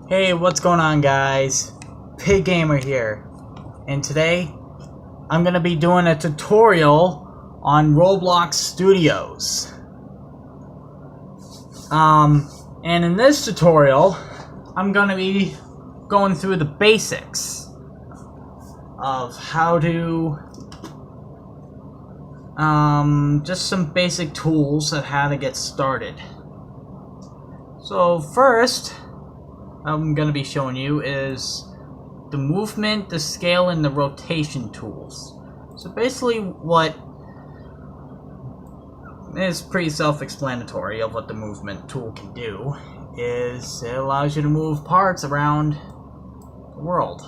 Hey, what's going on, guys? Pig Gamer here, and today I'm gonna be doing a tutorial on Roblox Studios. And in this tutorial, I'm gonna be going through the basics of how to, just some basic tools of how to get started. So first, I'm going to be showing you is the movement, the scale, and the rotation tools. So basically what is pretty self-explanatory of what the movement tool can do is it allows you to move parts around the world.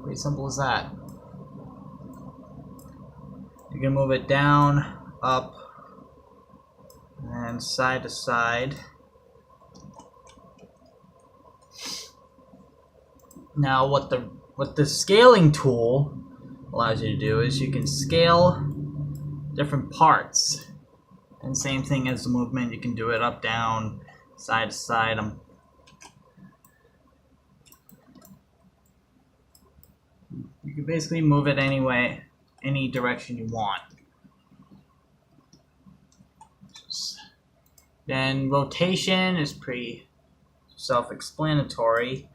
Pretty simple as that. You can move it down, up, and side to side. Now what the scaling tool allows you to do is you can scale different parts. And same thing as the movement, you can do it up, down, side to side. You can basically move it any way, any direction you want. Then rotation is pretty self-explanatory.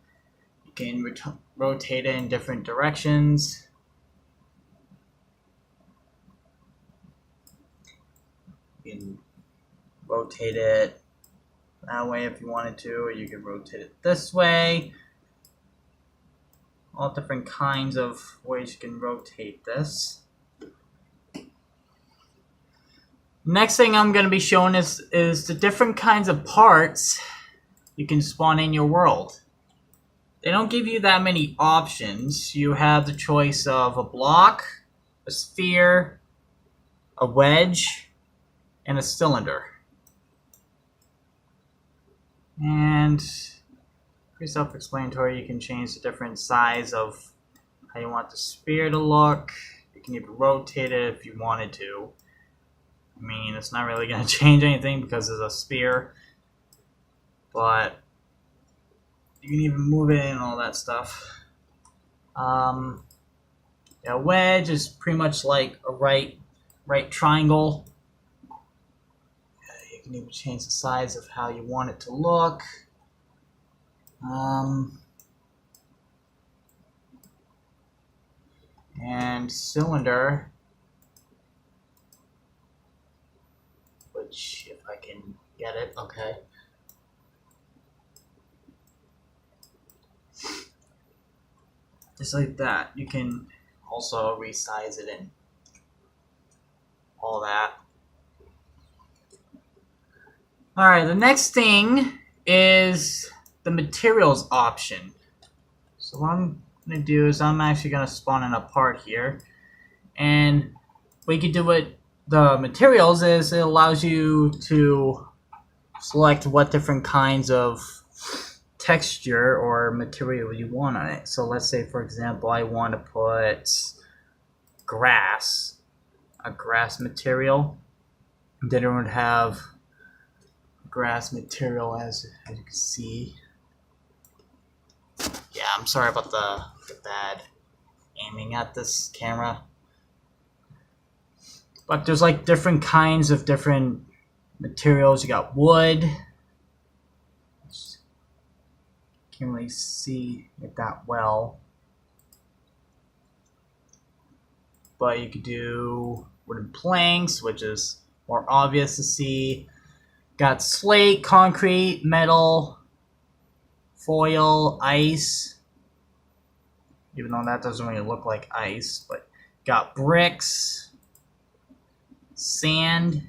You can rotate it in different directions. You can rotate it that way if you wanted to, or you can rotate it this way. All different kinds of ways you can rotate this. Next thing I'm going to be showing is the different kinds of parts you can spawn in your world. They don't give you that many options. You have the choice of a block, a sphere, a wedge, and a cylinder. And pretty self-explanatory. You can change the different size of how you want the sphere to look. You can even rotate it if you wanted to. I mean, it's not really going to change anything because it's a sphere, but you can even move it and all that stuff. Yeah, wedge is pretty much like a right triangle. You can even change the size of how you want it to look. And cylinder, which if I can get it, okay. Just like that. You can also resize it and all that. Alright, the next thing is the materials option. So what I'm going to do is I'm actually going to spawn in a part here. And what you can do with the materials is it allows you to select what different kinds of texture or material you want on it. So let's say, for example, I want to put grass, a grass material. Then it would have grass material as you can see. Yeah, I'm sorry about the bad aiming at this camera. But there's like different kinds of different materials. You got wood. Can't really see it that well, but you could do wooden planks, which is more obvious to see. Got slate, concrete, metal, foil, ice, even though that doesn't really look like ice. But got bricks, sand,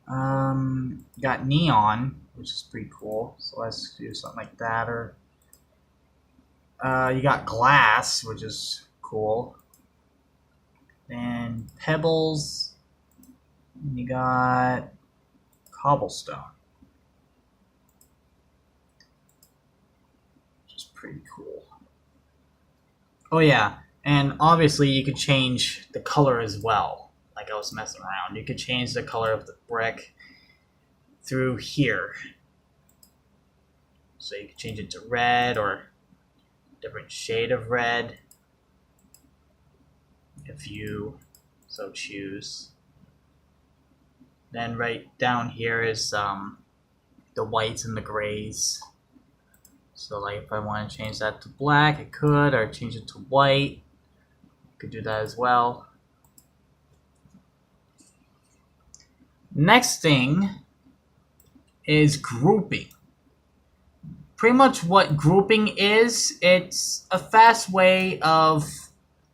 got neon, which is pretty cool. So let's do something like that. Or you got glass, which is cool. Then pebbles. And you got cobblestone, which is pretty cool. Oh yeah, and obviously you could change the color as well. Like I was messing around. You could change the color of the brick through here. So you can change it to red or different shade of red if you so choose. Then right down here is the whites and the grays. So like if I want to change that to black, I could, or change it to white. I could do that as well. Next thing is grouping. Pretty much what grouping is, it's a fast way of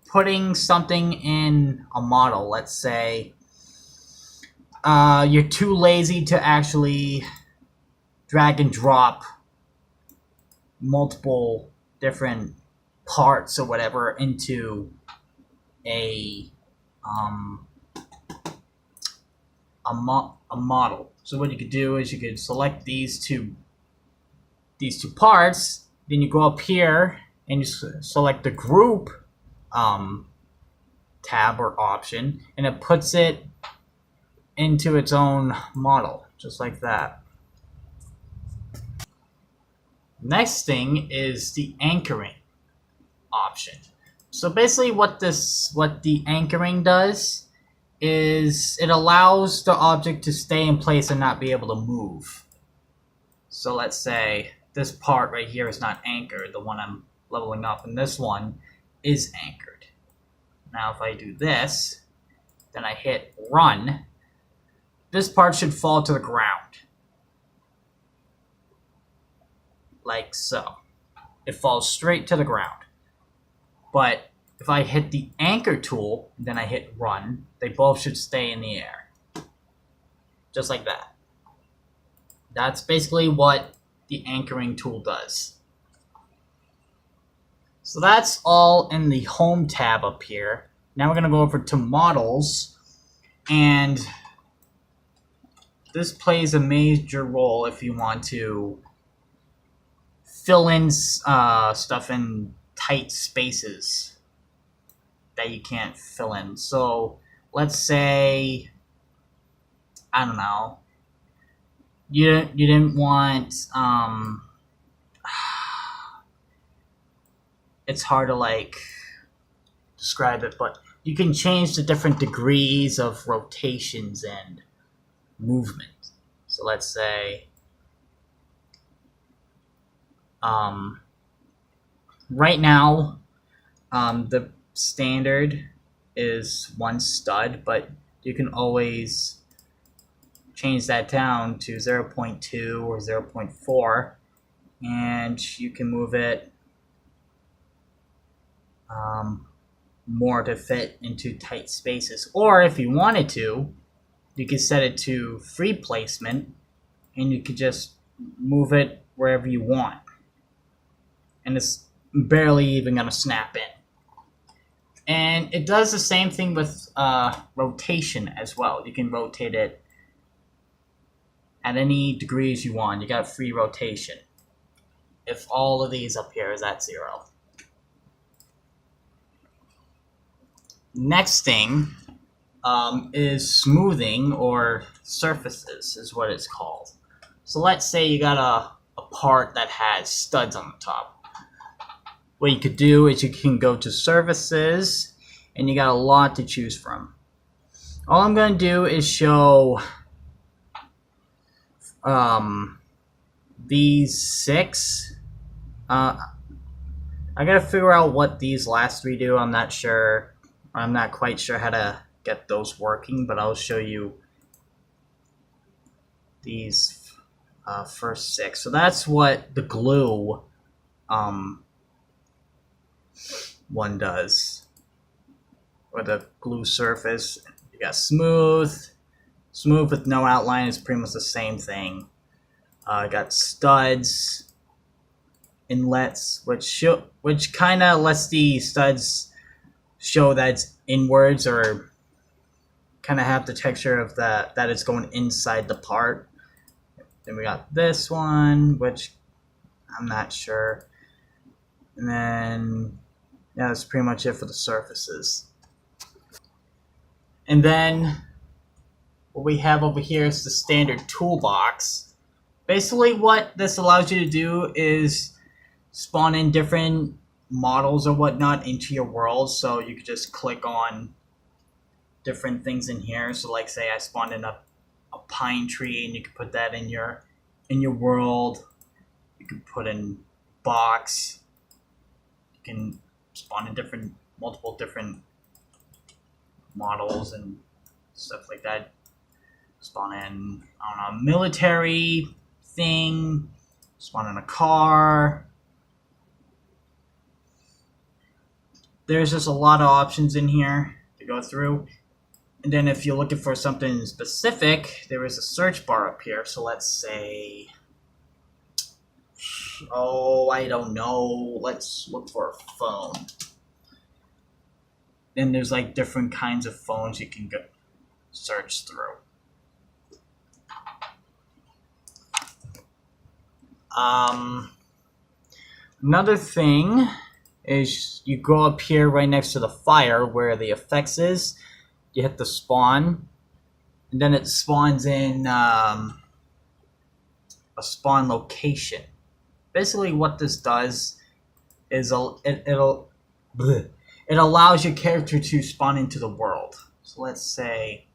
putting something in a model. Let's say you're too lazy to actually drag and drop multiple different parts or whatever into a model. So what you could do is you could select these two parts, then you go up here and you select the group tab or option, and it puts it into its own model, just like that. Next thing is the anchoring option. So basically what the anchoring does is it allows the object to stay in place and not be able to move. So let's say this part right here is not anchored, the one I'm leveling up, and this one is anchored. Now if I do this, then I hit run, this part should fall to the ground. Like so. It falls straight to the ground. But if I hit the anchor tool, then I hit run, they both should stay in the air. Just like that. That's basically what the anchoring tool does. So that's all in the home tab up here. Now we're going to go over to models, and this plays a major role if you want to fill in stuff in tight spaces that you can't fill in. So let's say, I don't know, you didn't want it's hard to like describe it, but you can change the different degrees of rotations and movement. So let's say right now the standard is one stud, but you can always change that down to 0.2 or 0.4, and you can move it more to fit into tight spaces. Or if you wanted to, you could set it to free placement, and you could just move it wherever you want, and it's barely even going to snap in. And it does the same thing with rotation as well. You can rotate it at any degrees you want. You got free rotation if all of these up here is at 0. Next thing is smoothing, or surfaces is what it's called. So let's say you got a part that has studs on the top. What you could do is you can go to surfaces, and you got a lot to choose from. All I'm going to do is show these 6. I gotta figure out what these last 3 do. I'm not sure. I'm not quite sure how to get those working, but I'll show you these first 6. So that's what the glue one does, or the glue surface. You got smooth with no outline is pretty much the same thing. Got studs, inlets, which kind of lets the studs show that it's inwards, or kind of have the texture of that it's going inside the part. Then we got this one, which I'm not sure. And then yeah, that's pretty much it for the surfaces. And then what we have over here is the standard toolbox. Basically, what this allows you to do is spawn in different models or whatnot into your world. So you could just click on different things in here. So like say I spawned in a pine tree, and you can put that in your world. You can put in box. You can spawn in multiple different models and stuff like that. Spawn in, I don't know, military thing. Spawn in a car. There's just a lot of options in here to go through. And then if you're looking for something specific, there is a search bar up here. So let's say, oh, I don't know. Let's look for a phone. Then there's like different kinds of phones you can go search through. Another thing is you go up here right next to the fire where the effects is. You hit the spawn, and then it spawns in a spawn location. Basically, what this does is it allows your character to spawn into the world. So let's say,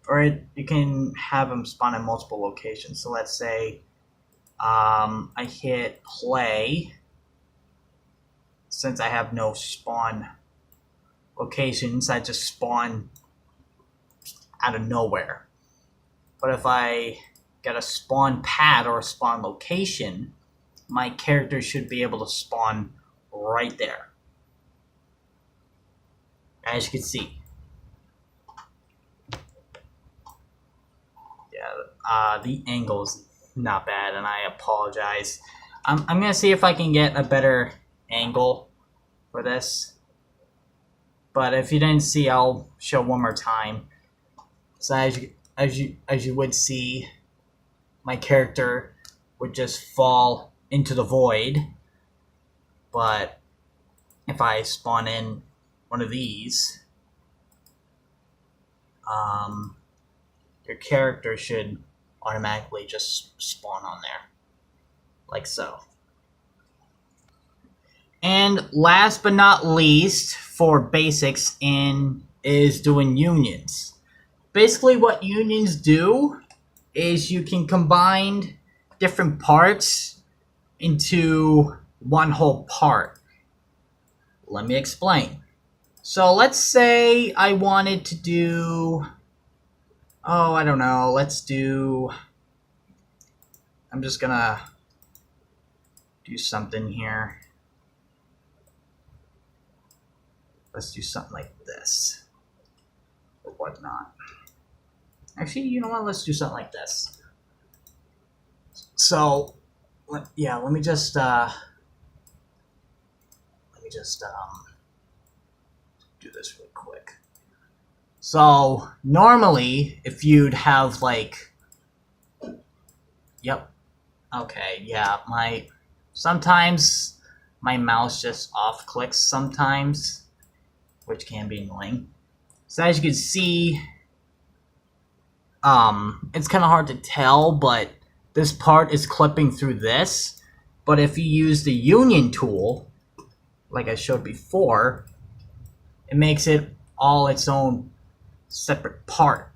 you can have them spawn in multiple locations. So let's say I hit play. Since I have no spawn locations, I just spawn out of nowhere. But if I get a spawn pad or a spawn location, my character should be able to spawn right there. As you can see. Yeah, the angle is not bad, and I apologize. I'm gonna see if I can get a better angle for this. But if you didn't see, I'll show one more time. So as you would see, my character would just fall into the void. But if I spawn in one of these, your character should automatically just spawn on there, like so. And last but not least, for basics is doing unions. Basically what unions do is you can combine different parts into one whole part. Let me explain. So let's say I wanted to do, I don't know, I'm just gonna do something here. Let's do something like this, or whatnot. Actually, you know what? Let's do something like this. So, let me just do this really quick. So normally, if you'd have like, sometimes my mouse just off clicks sometimes, which can be annoying. So as you can see, it's kind of hard to tell, but this part is clipping through this. But if you use the union tool, like I showed before, it makes it all its own separate part.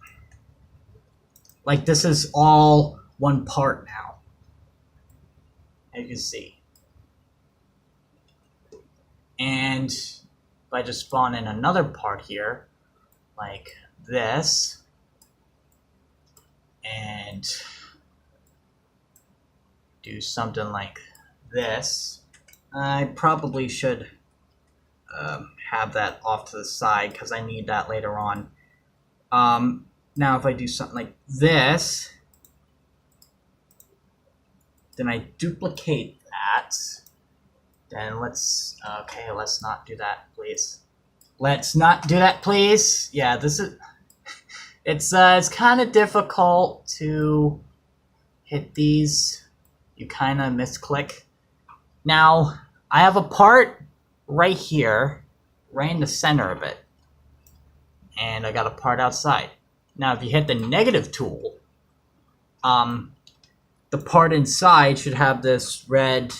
Like this is all one part now, as you can see. And if I just spawn in another part here, like this, and do something like this, I probably should have that off to the side because I need that later on. Now if I do something like this, then I duplicate that. Then let's not do that, please. Let's not do that, please. Yeah, this is, it's kind of difficult to hit these. You kind of misclick. Now, I have a part right here, right in the center of it. And I got a part outside. Now, if you hit the negative tool, the part inside should have this red,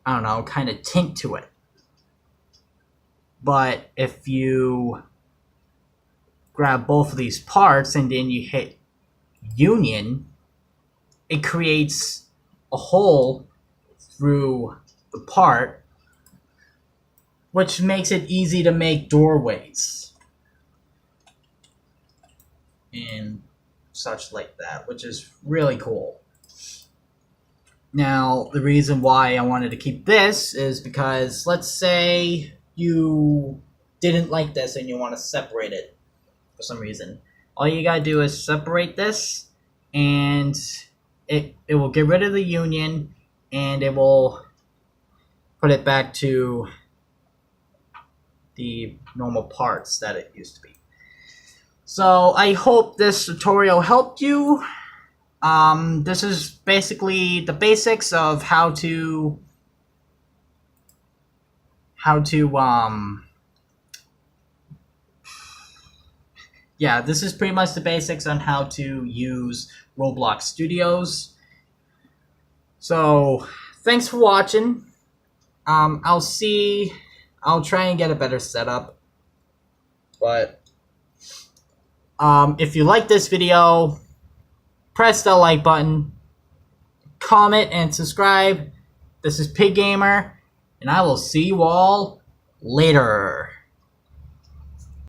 I don't know, kind of tint to it. But if you grab both of these parts and then you hit union, it creates a hole through the part, which makes it easy to make doorways and such like that, which is really cool. Now, the reason why I wanted to keep this is because, let's say you didn't like this and you want to separate it for some reason. All you gotta do is separate this, and it will get rid of the union, and it will put it back to the normal parts that it used to be. So I hope this tutorial helped you. This is basically the basics of how to yeah, this is pretty much the basics on how to use Roblox Studios. So thanks for watching. I'll try and get a better setup, but if you like this video, press the like button, comment, and subscribe. This is Pig Gamer, and I will see you all later.